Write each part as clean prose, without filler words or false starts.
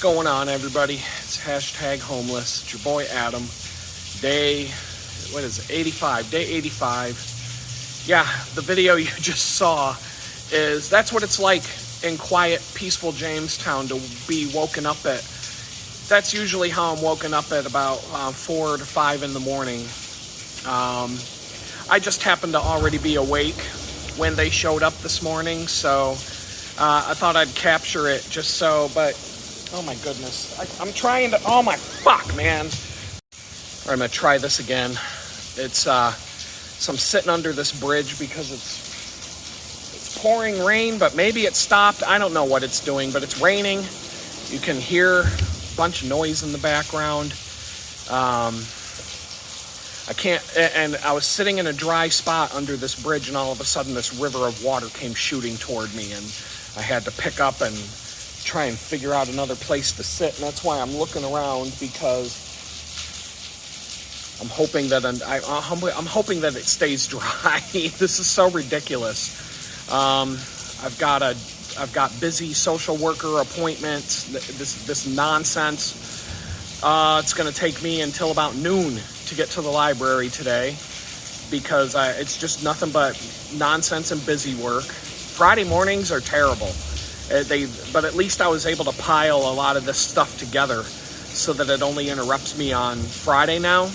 going on, everybody? It's hashtag homeless. It's your boy Adam. Day 85? Day 85. Yeah, the video you just saw that's what it's like in quiet, peaceful Jamestown to be woken up at. That's usually how I'm woken up at about 4 to 5 in the morning. I just happened to already be awake when they showed up this morning, so I thought I'd capture it just so, but oh my goodness. I'm trying to, oh my fuck, man. All right, I'm gonna try this again. So I'm sitting under this bridge because it's pouring rain, but maybe it stopped. I don't know what it's doing, but it's raining. You can hear a bunch of noise in the background. I can't, and I was sitting in a dry spot under this bridge, and all of a sudden this river of water came shooting toward me, and I had to pick up and try and figure out another place to sit. And that's why I'm looking around, because I'm hoping that I'm hoping that it stays dry. This is so ridiculous. I've got busy social worker appointments. This nonsense. It's going to take me until about noon to get to the library today, because it's just nothing but nonsense and busy work. Friday mornings are terrible. But at least I was able to pile a lot of this stuff together so that it only interrupts me on Friday now,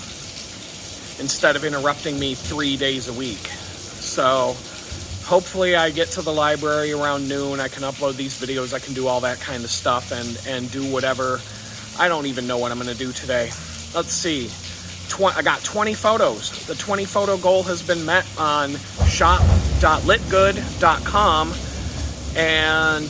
instead of interrupting me 3 days a week. So hopefully I get to the library around noon. I can upload these videos. I can do all that kind of stuff and do whatever. I don't even know what I'm going to do today. Let's see. I got 20 photos. The 20 photo goal has been met on shop.litgood.com. And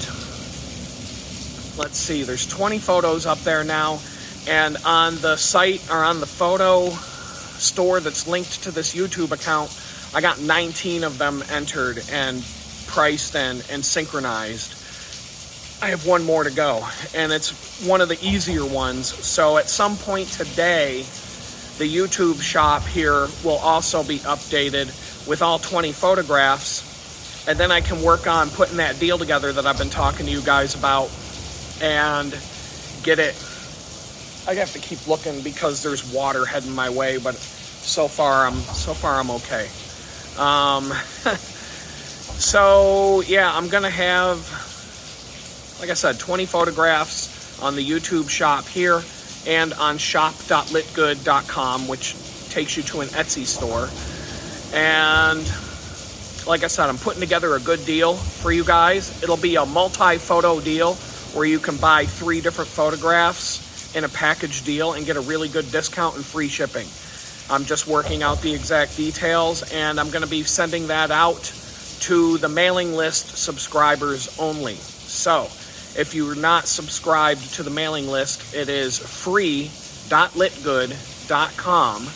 let's see, there's 20 photos up there now. And on the site, or on the photo store that's linked to this YouTube account, I got 19 of them entered and priced and synchronized. I have one more to go, and it's one of the easier ones. So at some point today, the YouTube shop here will also be updated with all 20 photographs, and then I can work on putting that deal together that I've been talking to you guys about and get it. I have to keep looking because there's water heading my way, but so far I'm okay. So yeah, I'm gonna have, like I said, 20 photographs on the YouTube shop here and on shop.litgood.com, which takes you to an Etsy store. And like I said, I'm putting together a good deal for you guys. It'll be a multi-photo deal where you can buy 3 different photographs in a package deal and get a really good discount and free shipping. I'm just working out the exact details, and I'm going to be sending that out to the mailing list subscribers only. So if you're not subscribed to the mailing list, it is free.litgood.com.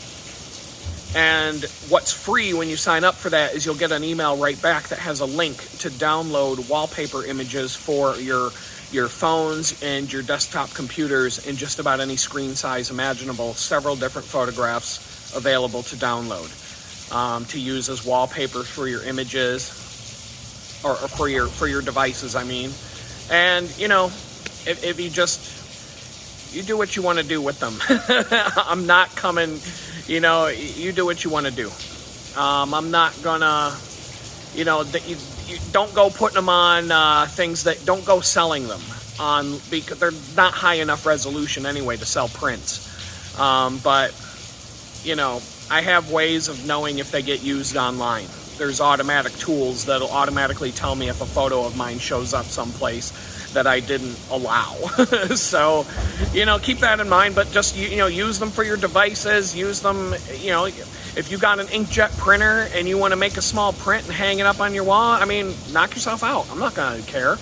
And what's free when you sign up for that is you'll get an email right back that has a link to download wallpaper images for your phones and your desktop computers in just about any screen size imaginable. Several different photographs available to download, to use as wallpaper for your images, or for your devices, I mean. And, you know, if you do what you want to do with them. I'm not coming, you know, you do what you want to do. I'm not gonna, you know, you don't go putting them on things that, don't go selling them on, because they're not high enough resolution anyway to sell prints. But, you know, I have ways of knowing if they get used online. There's automatic tools that'll automatically tell me if a photo of mine shows up someplace that I didn't allow. So, you know, keep that in mind, but just, you know, use them for your devices. Use them, you know, if you got an inkjet printer and you want to make a small print and hang it up on your wall, I mean, knock yourself out. I'm not going to care.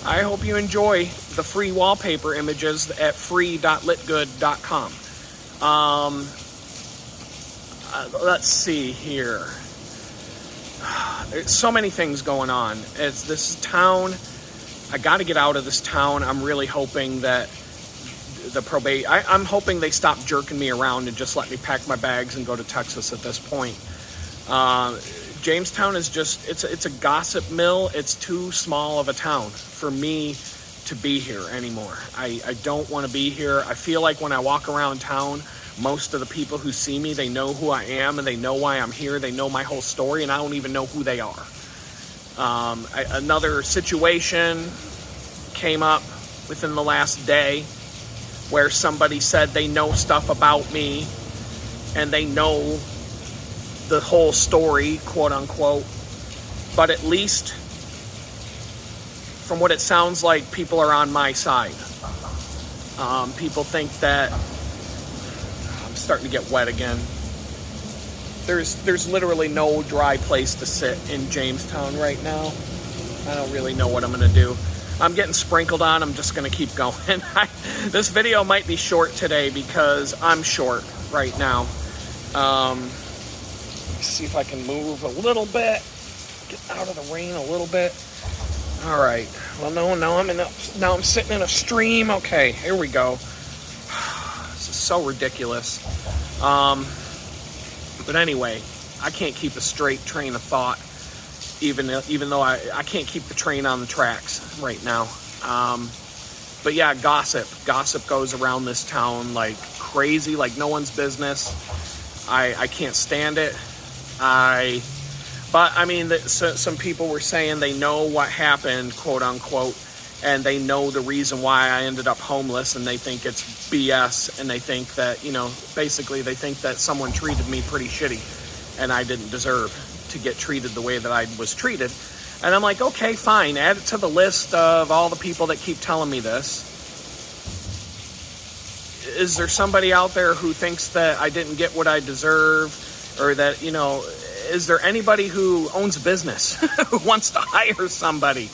I hope you enjoy the free wallpaper images at free.litgood.com. Let's see here. There's so many things going on. This town, I got to get out of this town. I'm really hoping that I'm hoping they stop jerking me around and just let me pack my bags and go to Texas at this point. Jamestown is just, it's a gossip mill. It's too small of a town for me to be here anymore. I don't want to be here. I feel like when I walk around town, most of the people who see me, they know who I am and they know why I'm here. They know my whole story, and I don't even know who they are. Another situation came up within the last day where somebody said they know stuff about me and they know the whole story, quote unquote, but at least from what it sounds like, people are on my side. People think that I'm starting to get wet again. There's literally no dry place to sit in Jamestown right now. I don't really know what I'm going to do. I'm getting sprinkled on. I'm just going to keep going. This video might be short today because I'm short right now. See if I can move a little bit. Get out of the rain a little bit. All right. Well, now I'm sitting in a stream. Okay, here we go. This is so ridiculous. But anyway, I can't keep a straight train of thought, even though I can't keep the train on the tracks right now. But yeah, gossip goes around this town like crazy, like no one's business. I can't stand it. But I mean, some people were saying they know what happened, quote unquote, and they know the reason why I ended up homeless, and they think it's BS, and they think that, basically they think that someone treated me pretty shitty, and I didn't deserve to get treated the way that I was treated. And I'm like, okay, fine, add it to the list of all the people that keep telling me this. Is there somebody out there who thinks that I didn't get what I deserve, or that, is there anybody who owns a business who wants to hire somebody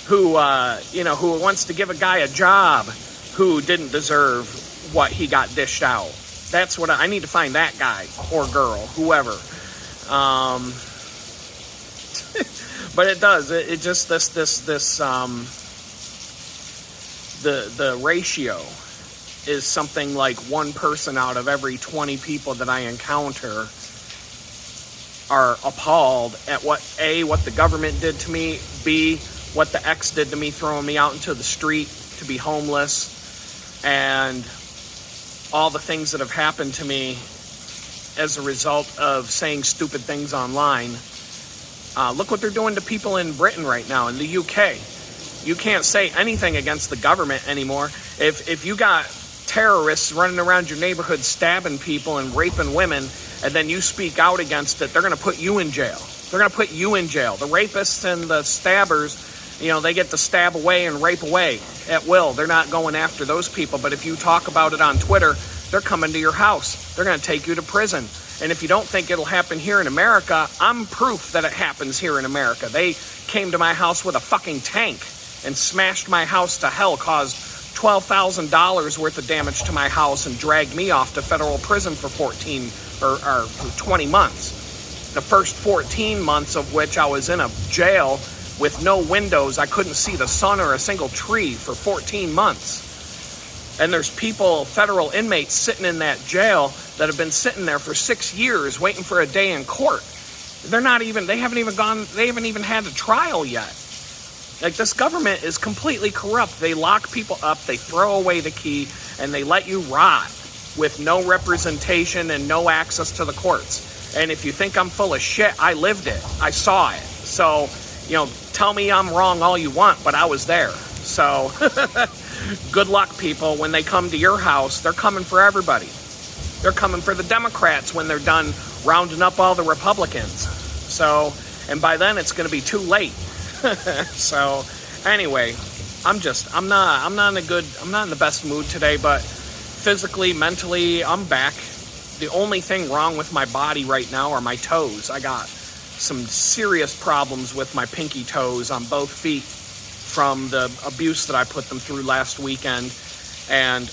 who wants to give a guy a job who didn't deserve what he got dished out? That's what I need to find, that guy or girl, whoever. But it does. It just the ratio is something like one person out of every 20 people that I encounter are appalled at what the government did to me, B, what the ex did to me, throwing me out into the street to be homeless, and all the things that have happened to me as a result of saying stupid things online. Look what they're doing to people in Britain right now, in the UK. You can't say anything against the government anymore. If you got terrorists running around your neighborhood stabbing people and raping women, and then you speak out against it, they're going to put you in jail. They're going to put you in jail. The rapists and the stabbers, they get to stab away and rape away at will. They're not going after those people. But if you talk about it on Twitter, they're coming to your house. They're going to take you to prison. And if you don't think it'll happen here in America, I'm proof that it happens here in America. They came to my house with a fucking tank and smashed my house to hell, caused $12,000 worth of damage to my house, and dragged me off to federal prison for 20 months. The first 14 months of which I was in a jail with no windows. I couldn't see the sun or a single tree for 14 months. And there's people, federal inmates, sitting in that jail that have been sitting there for 6 years waiting for a day in court. They haven't even had a trial yet. Like, this government is completely corrupt. They lock people up, they throw away the key, and they let you rot with no representation and no access to the courts. And if you think I'm full of shit, I lived it. I saw it. So, tell me I'm wrong all you want, but I was there. So, good luck, people. When they come to your house, they're coming for everybody. They're coming for the Democrats when they're done rounding up all the Republicans. So, and by then it's going to be too late. So, anyway, I'm not in the best mood today, but physically, mentally, I'm back. The only thing wrong with my body right now are my toes. I got some serious problems with my pinky toes on both feet from the abuse that I put them through last weekend. And,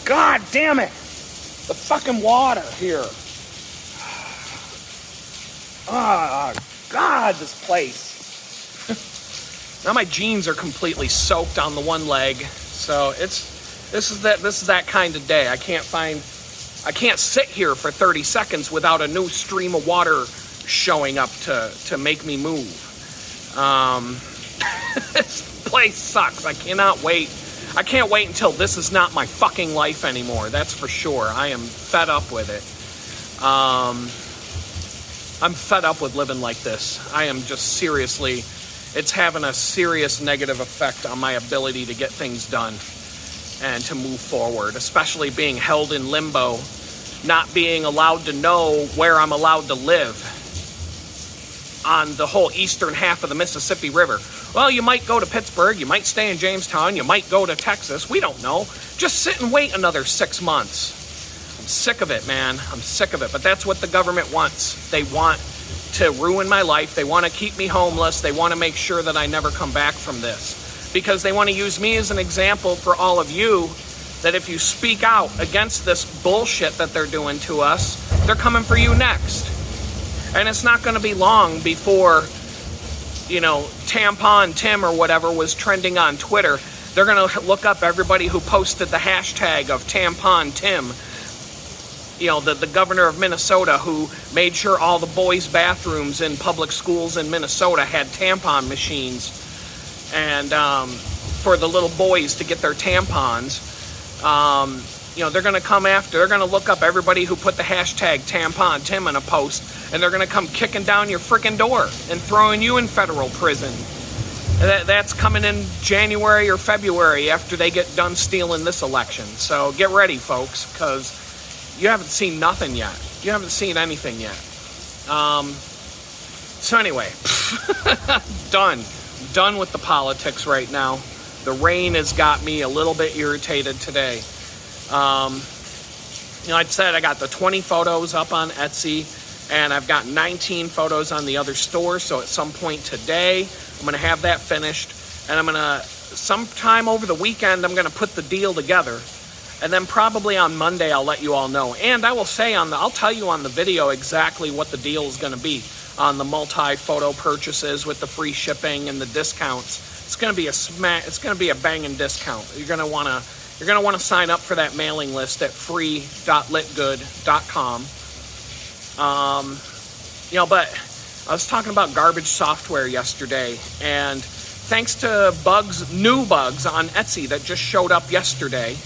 God damn it! The fucking water here. Oh, God, this place. Now my jeans are completely soaked on the one leg. So this is that kind of day. I can't sit here for 30 seconds without a new stream of water showing up to make me move. This place sucks. I cannot wait. I can't wait until this is not my fucking life anymore. That's for sure. I am fed up with it. I'm fed up with living like this. I am just seriously, it's having a serious negative effect on my ability to get things done and to move forward, especially being held in limbo, not being allowed to know where I'm allowed to live on the whole eastern half of the Mississippi River. Well, you might go to Pittsburgh, you might stay in Jamestown, you might go to Texas, we don't know. Just sit and wait another 6 months. I'm sick of it, man. I'm sick of it. But that's what the government wants. They want to ruin my life. They want to keep me homeless. They want to make sure that I never come back from this. Because they want to use me as an example for all of you, that if you speak out against this bullshit that they're doing to us, they're coming for you next. And it's not going to be long before, Tampon Tim or whatever was trending on Twitter. They're going to look up everybody who posted the hashtag of Tampon Tim. The governor of Minnesota who made sure all the boys' bathrooms in public schools in Minnesota had tampon machines. And for the little boys to get their tampons. They're going to come after. They're going to look up everybody who put the hashtag Tampon Tim in a post, and they're going to come kicking down your freaking door and throwing you in federal prison. That's coming in January or February after they get done stealing this election. So get ready, folks, because you haven't seen nothing yet. You haven't seen anything yet. So anyway, done with the politics right now. The rain has got me a little bit irritated today. Like I said, I got the 20 photos up on Etsy, and I've got 19 photos on the other store. So at some point today, I'm going to have that finished. And I'm going to, sometime over the weekend, I'm going to put the deal together. And then probably on Monday, I'll let you all know. And I will say I'll tell you on the video exactly what the deal is going to be on the multi-photo purchases with the free shipping and the discounts. It's going to be it's going to be a banging discount. You're going to want to sign up for that mailing list at free.litgood.com. But I was talking about garbage software yesterday, and thanks to new bugs on Etsy that just showed up yesterday,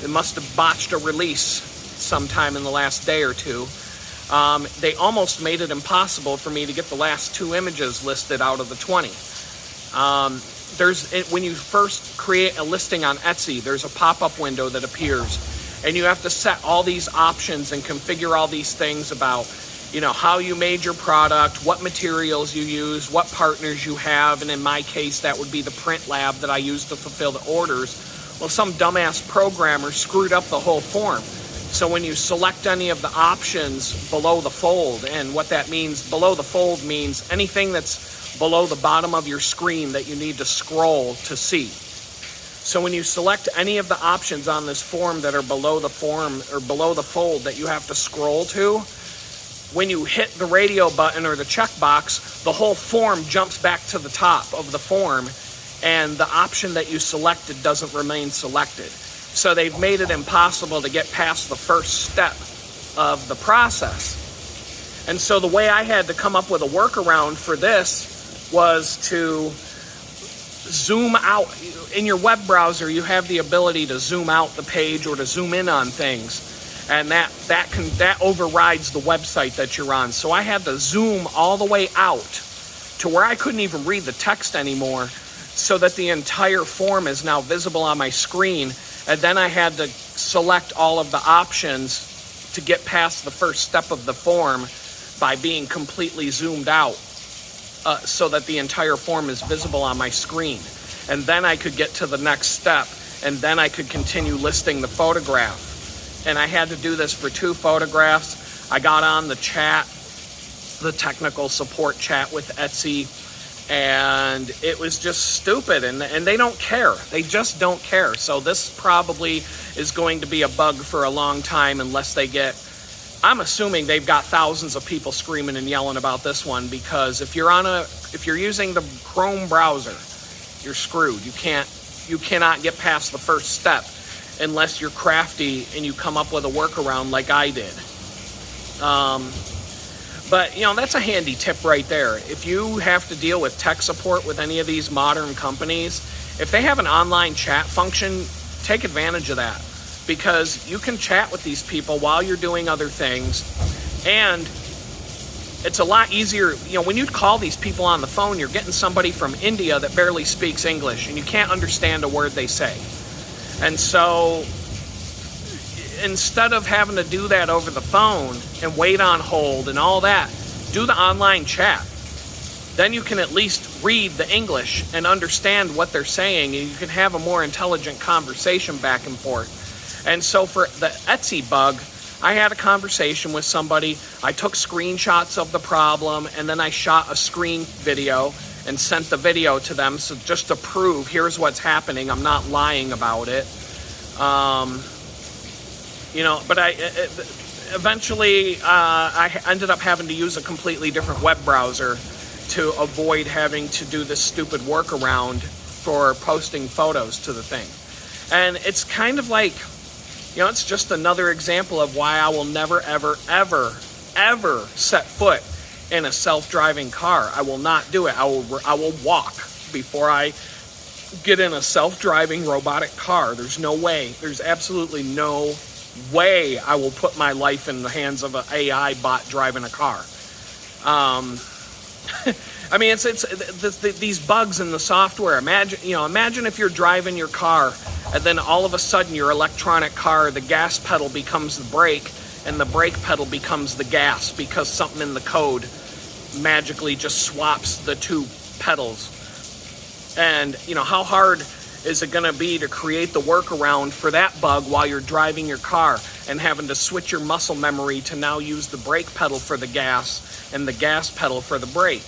it must have botched a release sometime in the last day or two. They almost made it impossible for me to get the last 2 images listed out of the 20. When you first create a listing on Etsy, there's a pop-up window that appears, and you have to set all these options and configure all these things about, how you made your product, what materials you use, what partners you have, and in my case, that would be the print lab that I use to fulfill the orders. Well, some dumbass programmer screwed up the whole form. So when you select any of the options below the fold, and what that means, below the fold means anything that's below the bottom of your screen that you need to scroll to see. So when you select any of the options on this form that are below the form or below the fold that you have to scroll to, when you hit the radio button or the checkbox, the whole form jumps back to the top of the form, and the option that you selected doesn't remain selected. So they've made it impossible to get past the first step of the process. And so the way I had to come up with a workaround for this was to zoom out. In your web browser, you have the ability to zoom out the page or to zoom in on things. And that overrides the website that you're on. So I had to zoom all the way out to where I couldn't even read the text anymore, so that the entire form is now visible on my screen. And then I had to select all of the options to get past the first step of the form by being completely zoomed out, so that the entire form is visible on my screen. And then I could get to the next step, and then I could continue listing the photograph. And I had to do this for 2 photographs. I got on the chat, the technical support chat with Etsy, and it was just stupid, and they don't care. They just don't care. So this probably is going to be a bug for a long time unless they get... I'm assuming they've got thousands of people screaming and yelling about this one, because if you're using the Chrome browser, you're screwed. You cannot get past the first step unless you're crafty and you come up with a workaround like I did. But, that's a handy tip right there. If you have to deal with tech support with any of these modern companies, If they have an online chat function, take advantage of that, because you can chat with these people while you're doing other things, and it's a lot easier. When you call these people on the phone, you're getting somebody from India that barely speaks English, and you can't understand a word they say. And so instead of having to do that over the phone and wait on hold and all that, do the online chat. Then you can at least read the English and understand what they're saying, and you can have a more intelligent conversation back and forth. And so for the Etsy bug, I had a conversation with somebody. I took screenshots of the problem, and then I shot a screen video and sent the video to them, so just to prove, here's what's happening. I'm not lying about it. But eventually I ended up having to use a completely different web browser to avoid having to do this stupid workaround for posting photos to the thing. And it's kind of like, it's just another example of why I will never, ever, ever, ever set foot in a self-driving car. I will not do it. I will walk before I get in a self-driving robotic car. There's no way. There's absolutely no way I will put my life in the hands of an AI bot driving a car. It's these bugs in the software. Imagine if you're driving your car, and then all of a sudden your electronic car, the gas pedal becomes the brake, and the brake pedal becomes the gas, because something in the code magically just swaps the two pedals. And how hard is it going to be to create the workaround for that bug while you're driving your car and having to switch your muscle memory to now use the brake pedal for the gas and the gas pedal for the brake?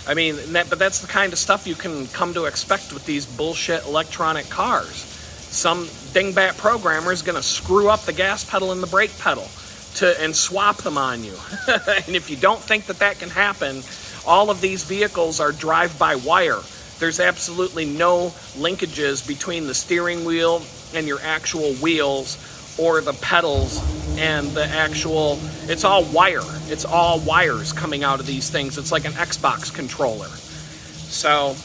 But that's the kind of stuff you can come to expect with these bullshit electronic cars. Some dingbat programmer is going to screw up the gas pedal and the brake pedal and swap them on you. And if you don't think that can happen, all of these vehicles are drive-by-wire. There's absolutely no linkages between the steering wheel and your actual wheels, or the pedals and the actual, it's all wire. It's all wires coming out of these things. It's like an Xbox controller. So,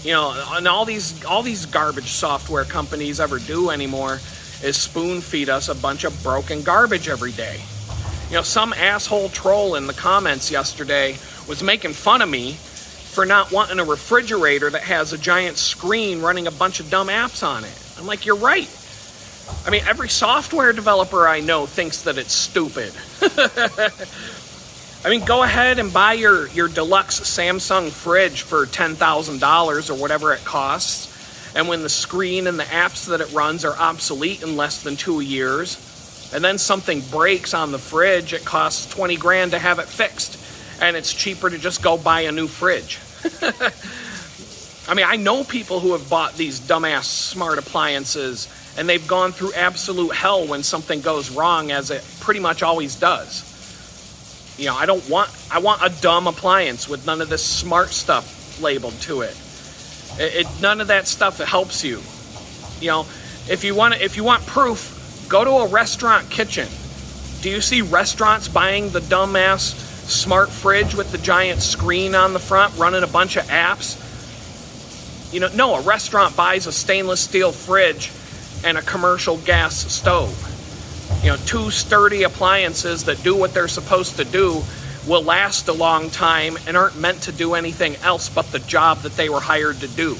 and all these garbage software companies ever do anymore is spoon feed us a bunch of broken garbage every day. Some asshole troll in the comments yesterday was making fun of me for not wanting a refrigerator that has a giant screen running a bunch of dumb apps on it. I'm like, you're right. Every software developer I know thinks that it's stupid. Go ahead and buy your deluxe Samsung fridge for $10,000 or whatever it costs. And when the screen and the apps that it runs are obsolete in less than 2 years, and then something breaks on the fridge, it costs $20,000 to have it fixed. And it's cheaper to just go buy a new fridge. I know people who have bought these dumbass smart appliances, and they've gone through absolute hell when something goes wrong, as it pretty much always does. I want a dumb appliance with none of this smart stuff labeled to it. None of that stuff that helps you. If you want proof, go to a restaurant kitchen. Do you see restaurants buying the dumbass smart fridge with the giant screen on the front running a bunch of apps? No, a restaurant buys a stainless steel fridge and a commercial gas stove. Two sturdy appliances that do what they're supposed to do will last a long time and aren't meant to do anything else but the job that they were hired to do.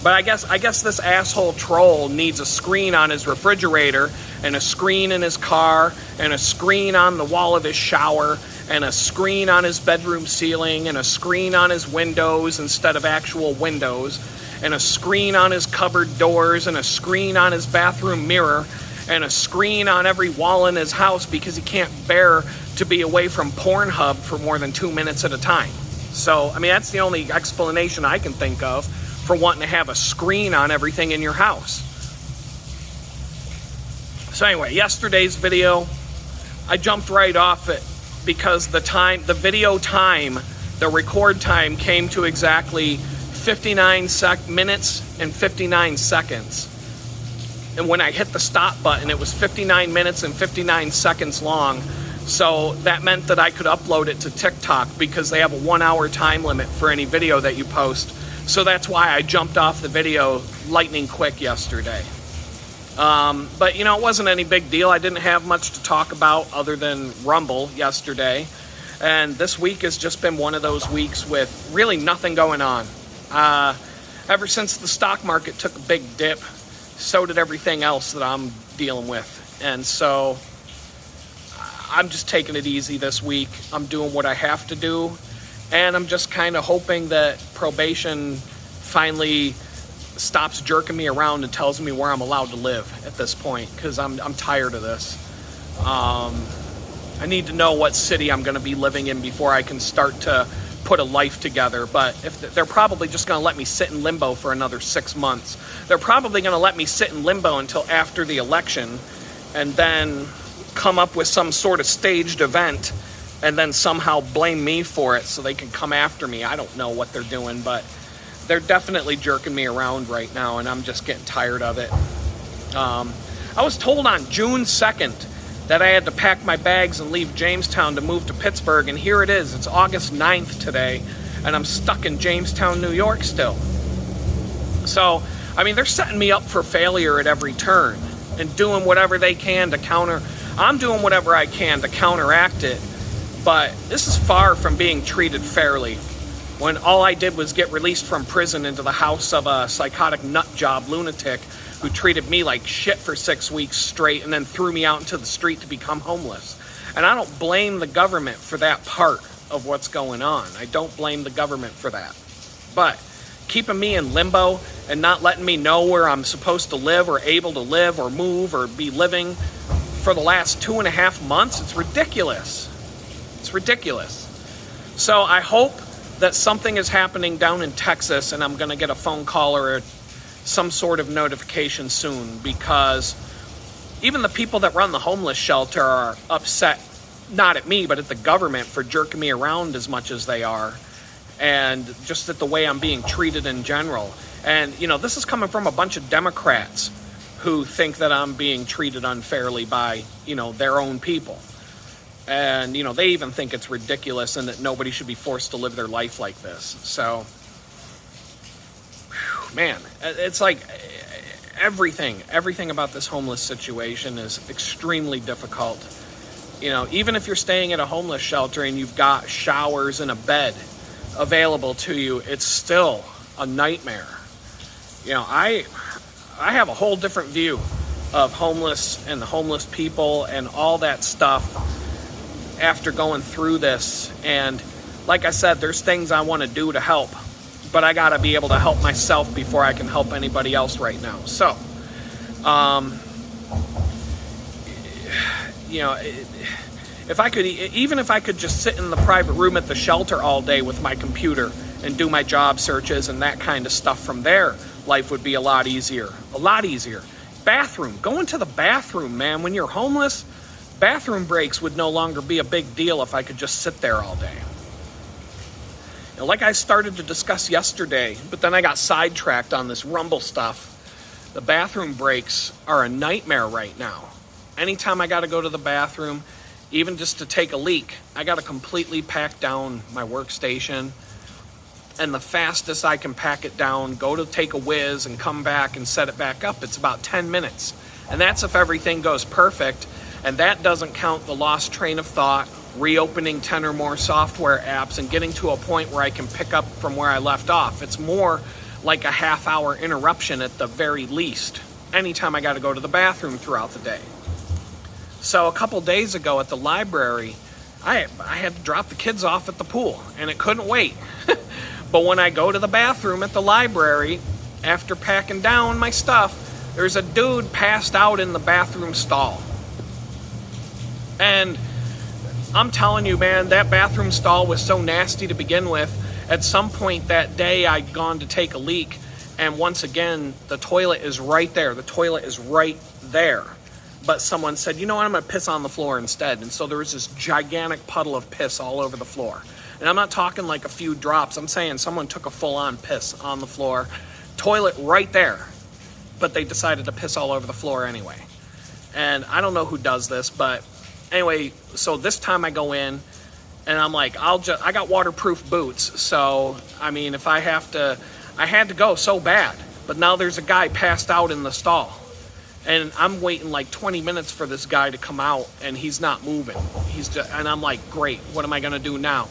But I guess this asshole troll needs a screen on his refrigerator, and a screen in his car, and a screen on the wall of his shower, and a screen on his bedroom ceiling, and a screen on his windows instead of actual windows, and a screen on his cupboard doors, and a screen on his bathroom mirror, and a screen on every wall in his house because he can't bear to be away from Pornhub for more than 2 minutes at a time. So, that's the only explanation I can think of for wanting to have a screen on everything in your house. So anyway, yesterday's video, I jumped right off it because the record time came to exactly 59 minutes and 59 seconds. And when I hit the stop button, it was 59 minutes and 59 seconds long. So that meant that I could upload it to TikTok because they have a 1 hour time limit for any video that you post. So that's why I jumped off the video lightning quick yesterday. But, you know, it wasn't any big deal. I didn't have much to talk about other than Rumble yesterday. And this week has just been one of those weeks with really nothing going on. Ever since the stock market took a big dip, so did everything else that I'm dealing with. And so I'm just taking it easy this week. I'm doing what I have to do. And I'm just kind of hoping that probation finally stops jerking me around and tells me where I'm allowed to live at this point, because I'm tired of this. I need to know what city I'm going to be living in before I can start to put a life together. But if they're probably just going to let me sit in limbo for another 6 months. They're probably going to let me sit in limbo until after the election, and then come up with some sort of staged event and then somehow blame me for it so they can come after me. I don't know what they're doing, but they're definitely jerking me around right now, and I'm just getting tired of it. I was told on June 2nd that I had to pack my bags and leave Jamestown to move to Pittsburgh, and here it is. It's August 9th today, and I'm stuck in Jamestown, New York still. So, I mean, they're setting me up for failure at every turn and doing whatever they can to counter. I'm doing whatever I can to counteract it, but this is far from being treated fairly. When all I did was get released from prison into the house of a psychotic nut job lunatic who treated me like shit for 6 weeks straight and then threw me out into the street to become homeless. And I don't blame the government for that part of what's going on. I don't blame the government for that. But keeping me in limbo and not letting me know where I'm supposed to live or able to live or move or be living for the last 2.5 months, it's ridiculous. It's ridiculous. So I hope that something is happening down in Texas and I'm going to get a phone call or some sort of notification soon, because even the people that run the homeless shelter are upset, not at me, but at the government for jerking me around as much as they are, and just at the way I'm being treated in general. And, you know, this is coming from a bunch of Democrats who think that I'm being treated unfairly by, you know, their own people. And, you know, they even think it's ridiculous and that nobody should be forced to live their life like this. So, man, it's like everything about this homeless situation is extremely difficult. You know, even if you're staying at a homeless shelter and you've got showers and a bed available to you, it's still a nightmare. You know, I have a whole different view of homeless and the homeless people and all that stuff after going through this. And like I said, there's things I want to do to help, but I got to be able to help myself before I can help anybody else right now. So, you know, if I could just sit in the private room at the shelter all day with my computer and do my job searches and that kind of stuff from there, life would be a lot easier. A lot easier. Bathroom. Going to the bathroom, man. When you're homeless, bathroom breaks would no longer be a big deal if I could just sit there all day. You know, like I started to discuss yesterday, but then I got sidetracked on this Rumble stuff. The bathroom breaks are a nightmare right now. Anytime I got to go to the bathroom, even just to take a leak, I got to completely pack down my workstation. And the fastest I can pack it down, go to take a whiz and come back and set it back up, it's about 10 minutes. And that's if everything goes perfect. And that doesn't count the lost train of thought, reopening 10 or more software apps and getting to a point where I can pick up from where I left off. It's more like a half-hour interruption at the very least, anytime I got to go to the bathroom throughout the day. So a couple days ago at the library, I had to drop the kids off at the pool, and it couldn't wait. But when I go to the bathroom at the library, after packing down my stuff, there's a dude passed out in the bathroom stall. And I'm telling you, man, that bathroom stall was so nasty to begin with. At some point that day, I'd gone to take a leak, and once again, the toilet is right there. The toilet is right there. But someone said, you know what, I'm going to piss on the floor instead. And so there was this gigantic puddle of piss all over the floor. And I'm not talking like a few drops. I'm saying someone took a full-on piss on the floor. Toilet right there. But they decided to piss all over the floor anyway. And I don't know who does this, but anyway, so this time I go in, and I'm like, I got waterproof boots. So, I mean, if I have to, I had to go so bad, but now there's a guy passed out in the stall. And I'm waiting like 20 minutes for this guy to come out, and he's not moving. And I'm like, great, what am I going to do now?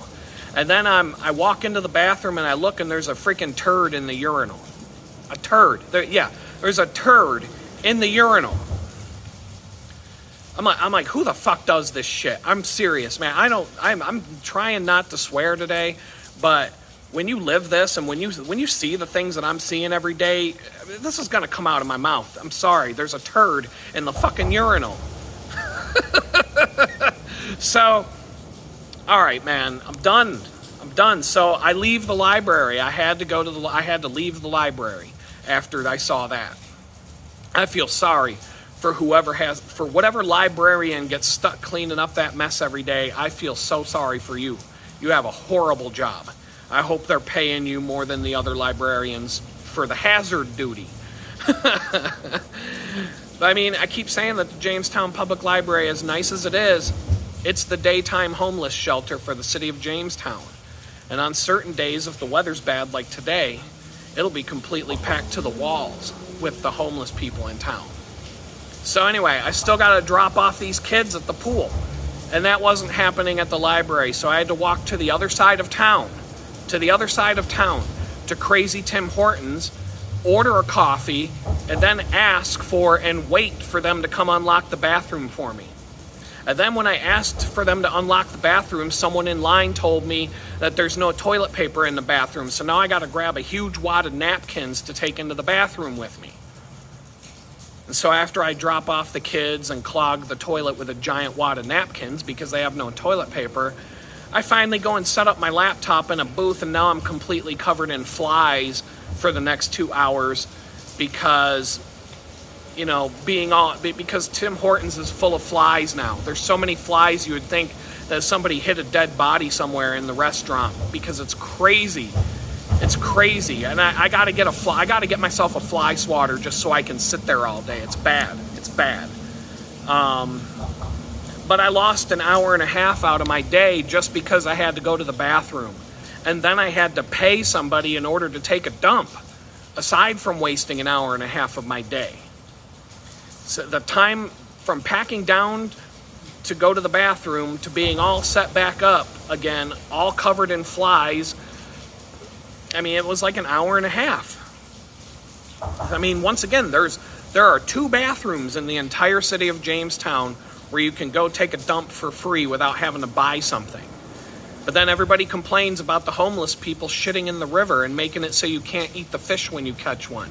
And then I walk into the bathroom, and I look, and there's a freaking turd in the urinal. A turd. There's a turd in the urinal. I'm like, who the fuck does this shit? I'm serious, man. I'm trying not to swear today, but when you live this and when you see the things that I'm seeing every day, this is gonna come out of my mouth. I'm sorry. There's a turd in the fucking urinal. So, all right, man. I'm done. So I leave the library. I had to leave the library after I saw that. I feel sorry for whatever librarian gets stuck cleaning up that mess every day. I feel so sorry for you. You have a horrible job. I hope they're paying you more than the other librarians for the hazard duty. I mean, I keep saying that the Jamestown Public Library, as nice as it is, it's the daytime homeless shelter for the city of Jamestown. And on certain days, if the weather's bad like today, it'll be completely packed to the walls with the homeless people in town. So anyway, I still got to drop off these kids at the pool. And that wasn't happening at the library, so I had to walk to the other side of town. To Crazy Tim Hortons, order a coffee, and then ask for and wait for them to come unlock the bathroom for me. And then when I asked for them to unlock the bathroom, someone in line told me that there's no toilet paper in the bathroom, so now I got to grab a huge wad of napkins to take into the bathroom with me. And so after I drop off the kids and clog the toilet with a giant wad of napkins because they have no toilet paper, I finally go and set up my laptop in a booth, and now I'm completely covered in flies for the next 2 hours because, because Tim Hortons is full of flies now. There's so many flies you would think that somebody hit a dead body somewhere in the restaurant because it's crazy. It's crazy. And I got to get myself a fly swatter just so I can sit there all day. It's bad. But I lost an hour and a half out of my day just because I had to go to the bathroom. And then I had to pay somebody in order to take a dump, aside from wasting an hour and a half of my day. So the time from packing down to go to the bathroom to being all set back up again, all covered in flies, I mean, it was like an hour and a half. I mean, once again, there are 2 bathrooms in the entire city of Jamestown where you can go take a dump for free without having to buy something. But then everybody complains about the homeless people shitting in the river and making it so you can't eat the fish when you catch one.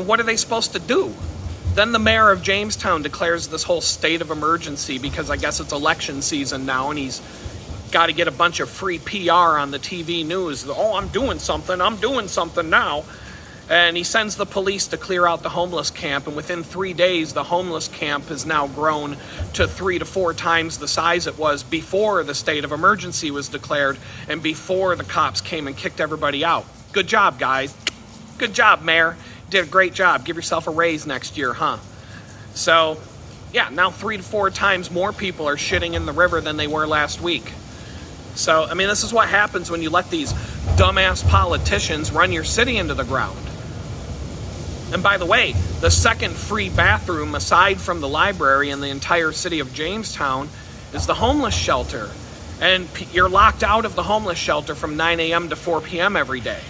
What are they supposed to do? Then the mayor of Jamestown declares this whole state of emergency because I guess it's election season now, and he's got to get a bunch of free PR on the TV news. Oh, I'm doing something now. And he sends the police to clear out the homeless camp, and within 3 days, the homeless camp has now grown to 3 to 4 times the size it was before the state of emergency was declared and before the cops came and kicked everybody out. Good job, guys. Good job, Mayor. Did a great job. Give yourself a raise next year, huh? So, yeah, now 3 to 4 times more people are shitting in the river than they were last week. So, I mean, this is what happens when you let these dumbass politicians run your city into the ground. And by the way, the second free bathroom aside from the library in the entire city of Jamestown is the homeless shelter. And you're locked out of the homeless shelter from 9 a.m. to 4 p.m. every day.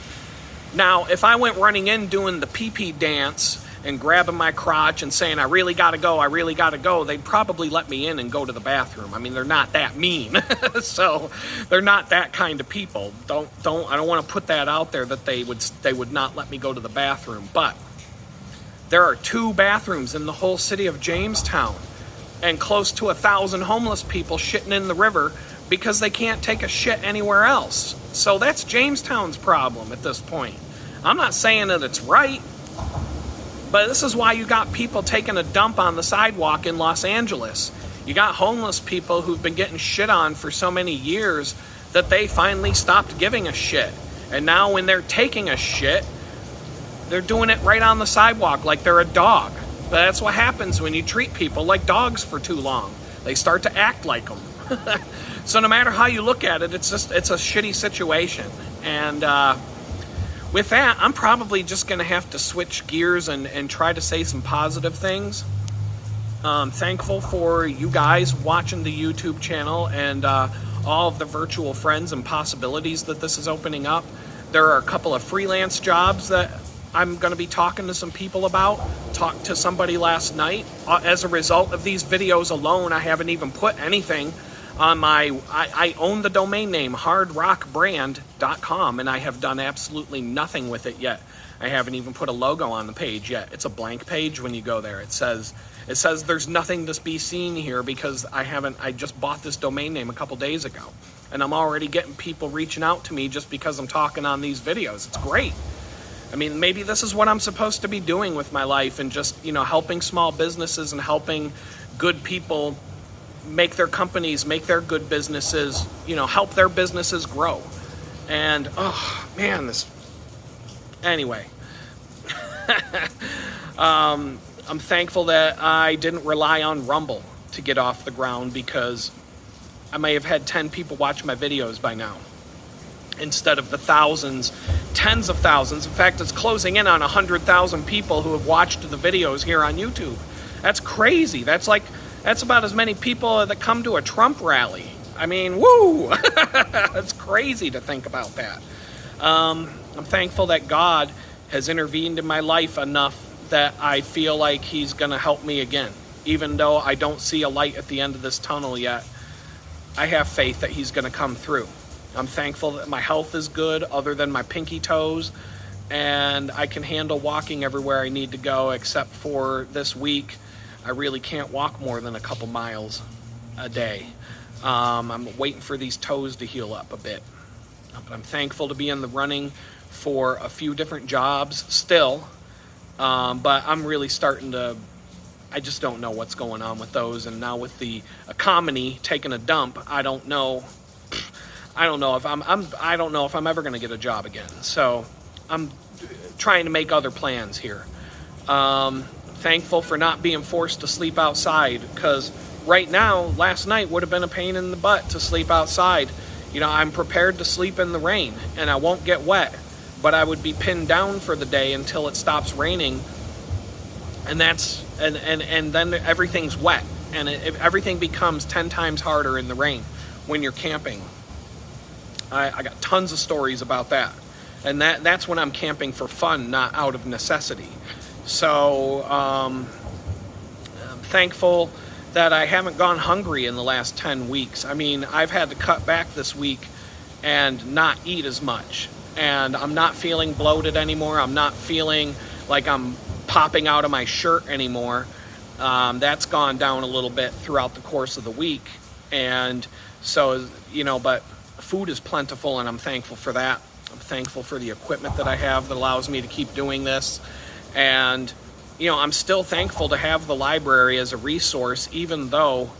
Now, if I went running in doing the pee-pee dance and grabbing my crotch and saying, I really gotta go, they'd probably let me in and go to the bathroom. I mean, they're not that mean. So they're not that kind of people. I don't want to put that out there that they would not let me go to the bathroom. But there are 2 bathrooms in the whole city of Jamestown and close to 1,000 homeless people shitting in the river because they can't take a shit anywhere else. So that's Jamestown's problem at this point. I'm not saying that it's right, but this is why you got people taking a dump on the sidewalk in Los Angeles. You got homeless people who've been getting shit on for so many years that they finally stopped giving a shit. And now when they're taking a shit, they're doing it right on the sidewalk like they're a dog. But that's what happens when you treat people like dogs for too long. They start to act like them. So no matter how you look at it, it's a shitty situation. And with that, I'm probably just going to have to switch gears and try to say some positive things. I'm thankful for you guys watching the YouTube channel and all of the virtual friends and possibilities that this is opening up. There are a couple of freelance jobs that I'm going to be talking to some people about. Talked to somebody last night. As a result of these videos alone, I haven't even put anything on I own the domain name hardrockbrand.com, and I have done absolutely nothing with it yet. I haven't even put a logo on the page yet. It's a blank page when you go there. It says there's nothing to be seen here because I just bought this domain name a couple days ago. And I'm already getting people reaching out to me just because I'm talking on these videos. It's great. I mean, maybe this is what I'm supposed to be doing with my life, and just, helping small businesses and helping good people make their companies, make their good businesses, help their businesses grow. And, oh, man, anyway. I'm thankful that I didn't rely on Rumble to get off the ground, because I may have had 10 people watch my videos by now, instead of the thousands, tens of thousands. In fact, it's closing in on 100,000 people who have watched the videos here on YouTube. That's crazy. That's about as many people that come to a Trump rally. I mean, woo! That's crazy to think about that. I'm thankful that God has intervened in my life enough that I feel like he's going to help me again. Even though I don't see a light at the end of this tunnel yet, I have faith that he's going to come through. I'm thankful that my health is good, other than my pinky toes, and I can handle walking everywhere I need to go, except for this week. I really can't walk more than a couple miles a day. I'm waiting for these toes to heal up a bit. But I'm thankful to be in the running for a few different jobs still, but I'm really starting to, I just don't know what's going on with those. And now with the economy taking a dump, I don't know if I'm ever going to get a job again. So I'm trying to make other plans here. Thankful for not being forced to sleep outside, because right now, last night would have been a pain in the butt to sleep outside. I'm prepared to sleep in the rain and I won't get wet, but I would be pinned down for the day until it stops raining. And then everything's wet, and everything becomes 10 times harder in the rain when you're camping. I got tons of stories about that. And that's when I'm camping for fun, not out of necessity. So I'm thankful that I haven't gone hungry in the last 10 weeks. I mean, I've had to cut back this week and not eat as much. And I'm not feeling bloated anymore. I'm not feeling like I'm popping out of my shirt anymore. That's gone down a little bit throughout the course of the week. And so, but food is plentiful, and I'm thankful for that. I'm thankful for the equipment that I have that allows me to keep doing this. And, I'm still thankful to have the library as a resource, even though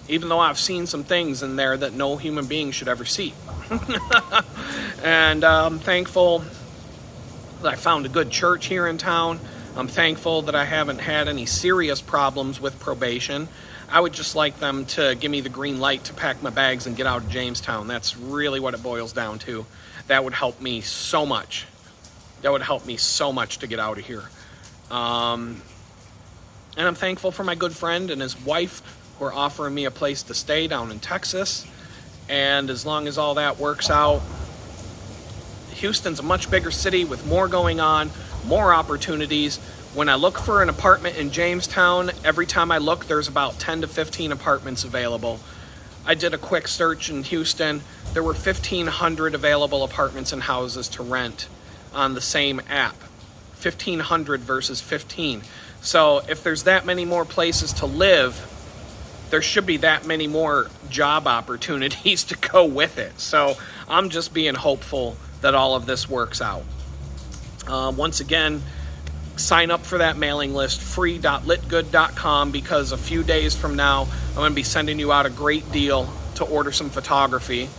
I've seen some things in there that no human being should ever see. And I'm thankful that I found a good church here in town. I'm thankful that I haven't had any serious problems with probation. I would just like them to give me the green light to pack my bags and get out of Jamestown. That's really what it boils down to. That would help me so much. That would help me so much to get out of here. And I'm thankful for my good friend and his wife, who are offering me a place to stay down in Texas. And as long as all that works out, Houston's a much bigger city with more going on, more opportunities. When I look for an apartment in Jamestown, every time I look, there's about 10 to 15 apartments available. I did a quick search in Houston. There were 1,500 available apartments and houses to rent on the same app. 1,500 versus 15. So if there's that many more places to live, there should be that many more job opportunities to go with it. So I'm just being hopeful that all of this works out. Once again, sign up for that mailing list, free.litgood.com, because a few days from now, I'm going to be sending you out a great deal to order some photography.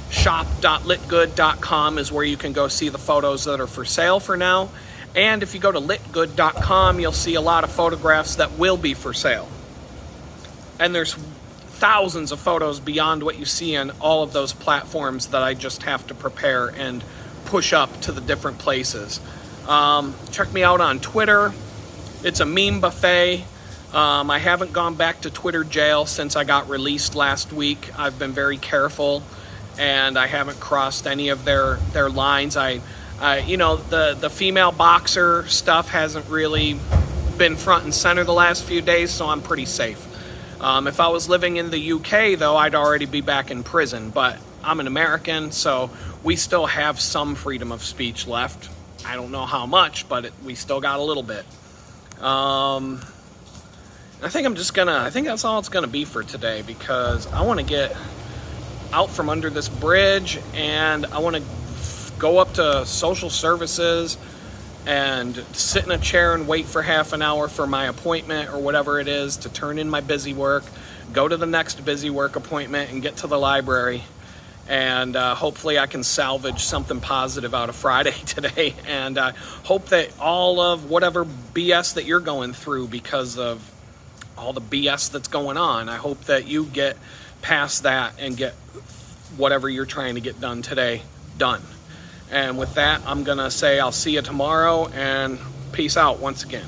Shop.litgood.com is where you can go see the photos that are for sale for now. And if you go to litgood.com, you'll see a lot of photographs that will be for sale. And there's thousands of photos beyond what you see on all of those platforms that I just have to prepare and push up to the different places. Check me out on Twitter. It's a meme buffet. I haven't gone back to Twitter jail since I got released last week. I've been very careful, and I haven't crossed any of their lines. The female boxer stuff hasn't really been front and center the last few days, so I'm pretty safe. If I was living in the UK, though, I'd already be back in prison, but I'm an American, so we still have some freedom of speech left. I don't know how much, but we still got a little bit. I think that's all it's gonna be for today, because I want to get out from under this bridge, and I want to go up to social services and sit in a chair and wait for half an hour for my appointment or whatever it is to turn in my busy work, go to the next busy work appointment, and get to the library. And hopefully I can salvage something positive out of Friday today, and hope that all of whatever BS that you're going through because of all the BS that's going on, I hope that you get past that and get whatever you're trying to get done today done. And with that, I'm gonna say I'll see you tomorrow, and peace out once again.